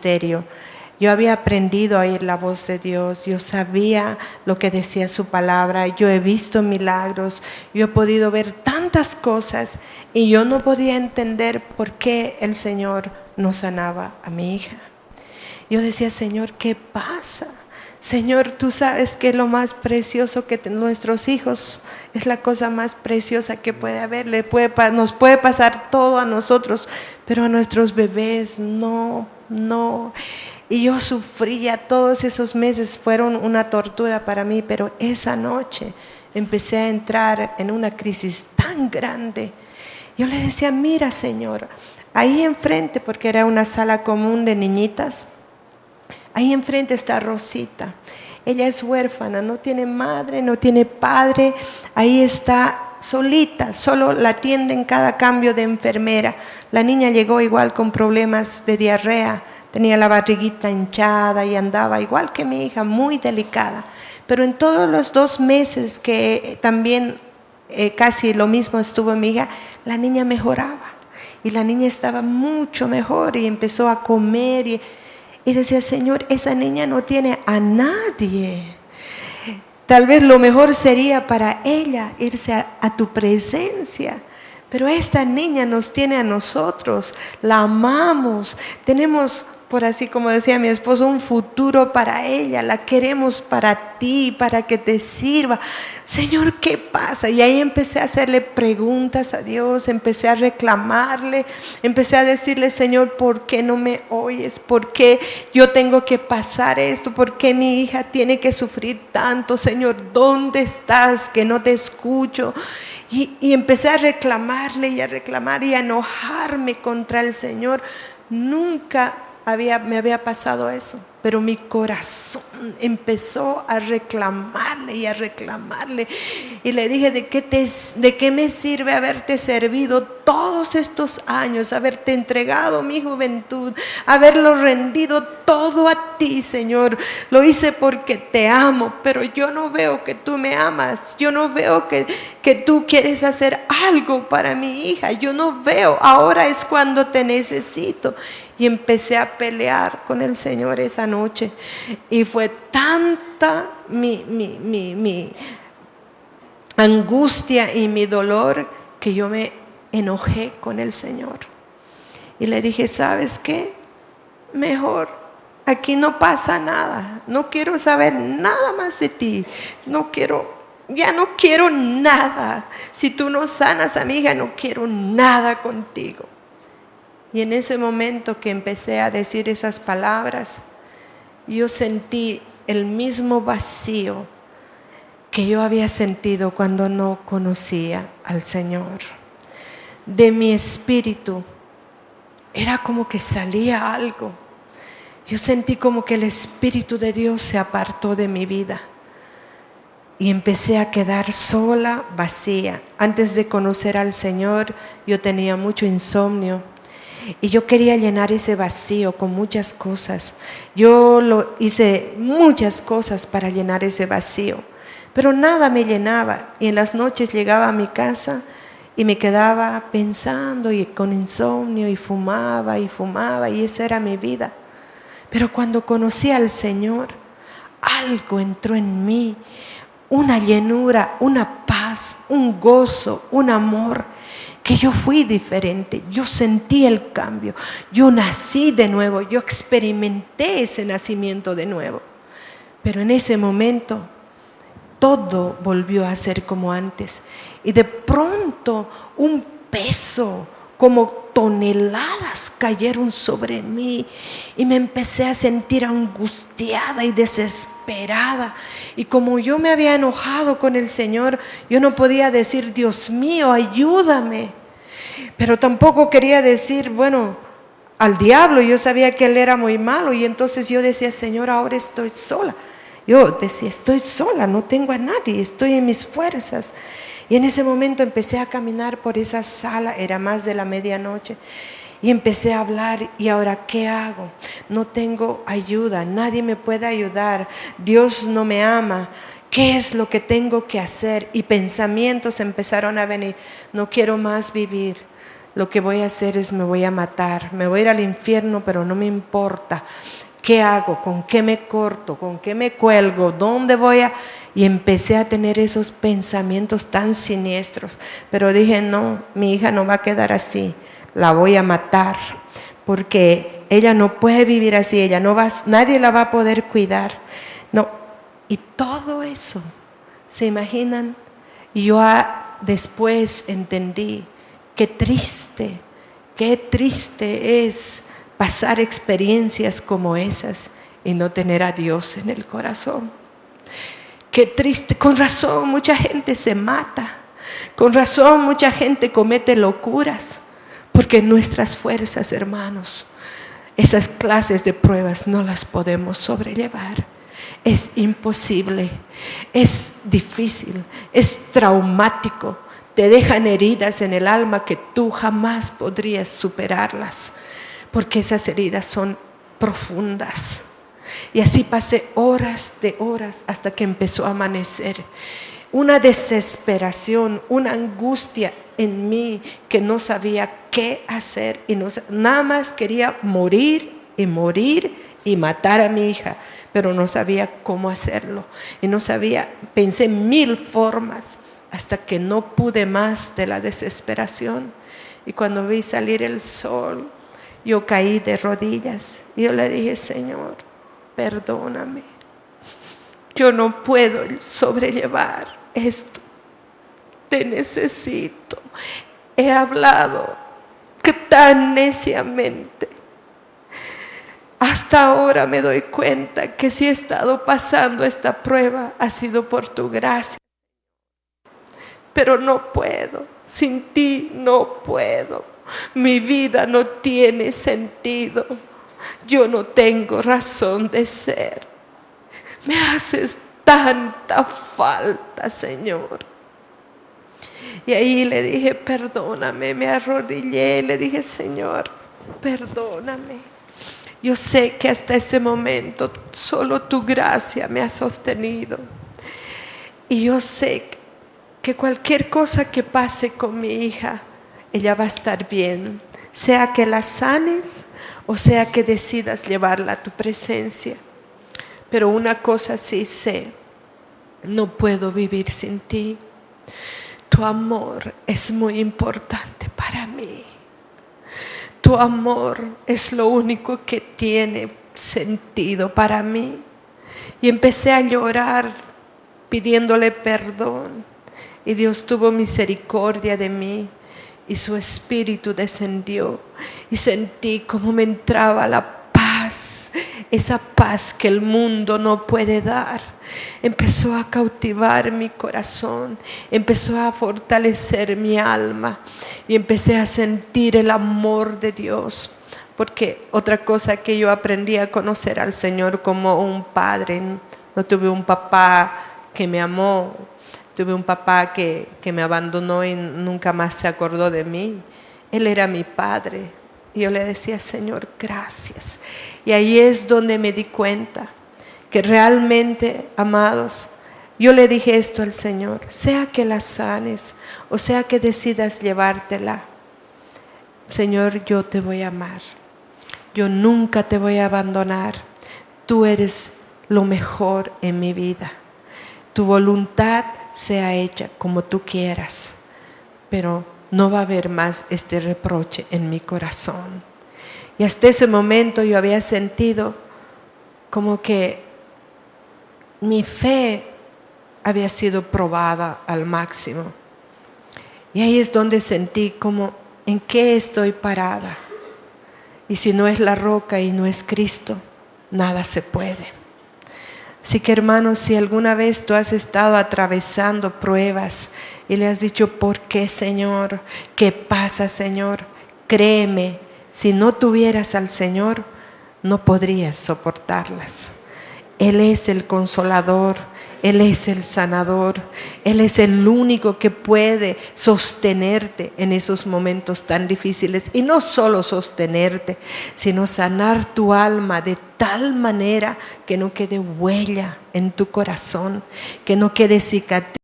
ministerio. Yo había aprendido a oír la voz de Dios, yo sabía lo que decía su palabra, yo he visto milagros, yo he podido ver tantas cosas y yo no podía entender por qué el Señor no sanaba a mi hija. Yo decía, Señor, ¿qué pasa? Señor, tú sabes que lo más precioso que nuestros hijos es la cosa más preciosa que puede haber. Nos puede pasar todo a nosotros, pero a nuestros bebés no. Y yo sufría, todos esos meses fueron una tortura para mí, pero esa noche empecé a entrar en una crisis tan grande. Yo le decía, mira, Señor, ahí enfrente, porque era una sala común de niñitas, ahí enfrente está Rosita. Ella es huérfana, no tiene madre, no tiene padre, ahí está solita, solo la atienden cada cambio de enfermera. La niña llegó igual con problemas de diarrea, tenía la barriguita hinchada y andaba igual que mi hija, muy delicada. Pero en todos los 2 meses que también casi lo mismo estuvo mi hija, la niña mejoraba. Y la niña estaba mucho mejor y empezó a comer y decía, Señor, esa niña no tiene a nadie. Tal vez lo mejor sería para ella irse a tu presencia. Pero esta niña nos tiene a nosotros, la amamos, tenemos, por así como decía mi esposo, un futuro para ella, la queremos para ti, para que te sirva. Señor, ¿qué pasa? Y ahí empecé a hacerle preguntas a Dios, empecé a reclamarle, empecé a decirle, Señor, ¿por qué no me oyes? ¿Por qué yo tengo que pasar esto? ¿Por qué mi hija tiene que sufrir tanto? Señor, ¿dónde estás? Que no te escucho. Y empecé a reclamarle y a reclamar y a enojarme contra el Señor. Nunca me había pasado eso, pero mi corazón empezó a reclamarle y a reclamarle. Y le dije, ¿de qué me sirve haberte servido todos estos años, haberte entregado mi juventud, haberlo rendido todo a ti, Señor? Lo hice porque te amo, pero yo no veo que tú me amas. Yo no veo que tú quieres hacer algo para mi hija. Yo no veo, ahora es cuando te necesito. Y empecé a pelear con el Señor esa noche. Y fue tanta mi angustia y mi dolor que yo me enojé con el Señor. Y le dije, ¿sabes qué? Mejor, aquí no pasa nada. No quiero saber nada más de ti. Ya no quiero nada. Si tú no sanas a mi hija, no quiero nada contigo. Y en ese momento que empecé a decir esas palabras, yo sentí el mismo vacío que yo había sentido cuando no conocía al Señor. De mi espíritu era como que salía algo. Yo sentí como que el Espíritu de Dios se apartó de mi vida. Y empecé a quedar sola, vacía. Antes de conocer al Señor, yo tenía mucho insomnio. Y yo quería llenar ese vacío con muchas cosas. Yo hice muchas cosas para llenar ese vacío, pero nada me llenaba. Y en las noches llegaba a mi casa y me quedaba pensando y con insomnio y fumaba y esa era mi vida. Pero cuando conocí al Señor, algo entró en mí, una llenura, una paz, un gozo, un amor, que yo fui diferente. Yo sentí el cambio, yo nací de nuevo, yo experimenté ese nacimiento de nuevo. Pero en ese momento todo volvió a ser como antes. Y de pronto un peso, como toneladas cayeron sobre mí y me empecé a sentir angustiada y desesperada. Y como yo me había enojado con el Señor, yo no podía decir, Dios mío, ayúdame. Pero tampoco quería decir, bueno, al diablo. Yo sabía que él era muy malo y entonces yo decía, Señor, ahora estoy sola. Yo decía, estoy sola, no tengo a nadie, estoy en mis fuerzas. Y en ese momento empecé a caminar por esa sala, era más de la medianoche, y empecé a hablar, ¿y ahora qué hago? No tengo ayuda, nadie me puede ayudar, Dios no me ama, ¿qué es lo que tengo que hacer? Y pensamientos empezaron a venir, no quiero más vivir, lo que voy a hacer es me voy a matar, me voy a ir al infierno, pero no me importa. ¿Qué hago? ¿Con qué me corto? ¿Con qué me cuelgo? ¿Dónde voy a...? Y empecé a tener esos pensamientos tan siniestros. Pero dije, no, mi hija no va a quedar así. La voy a matar. Porque ella no puede vivir así. Nadie la va a poder cuidar. No. Y todo eso, ¿se imaginan? Y yo después entendí qué triste es pasar experiencias como esas y no tener a Dios en el corazón. Qué triste, con razón mucha gente se mata, con razón mucha gente comete locuras, porque nuestras fuerzas, hermanos, esas clases de pruebas no las podemos sobrellevar. Es imposible, es difícil, es traumático, te dejan heridas en el alma que tú jamás podrías superarlas, porque esas heridas son profundas. Y así pasé horas de horas hasta que empezó a amanecer. Una desesperación, una angustia en mí que no sabía qué hacer. Y nada más quería morir y matar a mi hija. Pero no sabía cómo hacerlo. Y pensé 1000 formas hasta que no pude más de la desesperación. Y cuando vi salir el sol, yo caí de rodillas. Y yo le dije, Señor, perdóname, yo no puedo sobrellevar esto, te necesito. He hablado tan neciamente. Hasta ahora me doy cuenta que si he estado pasando esta prueba ha sido por tu gracia, pero no puedo, sin ti no puedo, mi vida no tiene sentido. Yo no tengo razón de ser. Me haces tanta falta, Señor. Y ahí le dije, perdóname, me arrodillé y le dije, Señor, perdóname. Yo sé que hasta ese momento solo tu gracia me ha sostenido. Y yo sé que cualquier cosa que pase con mi hija, ella va a estar bien. Sea que la sanes o sea que decidas llevarla a tu presencia. Pero una cosa sí sé, no puedo vivir sin ti. Tu amor es muy importante para mí. Tu amor es lo único que tiene sentido para mí. Y empecé a llorar pidiéndole perdón. Y Dios tuvo misericordia de mí. Y su espíritu descendió y sentí como me entraba la paz, esa paz que el mundo no puede dar. Empezó a cautivar mi corazón, empezó a fortalecer mi alma y empecé a sentir el amor de Dios. Porque otra cosa que yo aprendí a conocer al Señor como un padre. No tuve un papá que me amó. Tuve un papá que me abandonó y nunca más se acordó de mí. Él era mi padre. Y yo le decía, Señor, gracias. Y ahí es donde me di cuenta que realmente, amados, yo le dije esto al Señor, sea que la sanes o sea que decidas llevártela, Señor, yo te voy a amar. Yo nunca te voy a abandonar. Tú eres lo mejor en mi vida. Tu voluntad sea hecha como tú quieras, pero no va a haber más este reproche en mi corazón. Y hasta ese momento yo había sentido como que mi fe había sido probada al máximo. Y ahí es donde sentí como, ¿en qué estoy parada? Y si no es la roca y no es Cristo, nada se puede. Así que, hermanos, si alguna vez tú has estado atravesando pruebas y le has dicho, ¿por qué, Señor? ¿Qué pasa, Señor? Créeme, si no tuvieras al Señor, no podrías soportarlas. Él es el consolador, Él es el sanador, Él es el único que puede sostenerte en esos momentos tan difíciles. Y no solo sostenerte, sino sanar tu alma de tal manera que no quede huella en tu corazón, que no quede cicatriz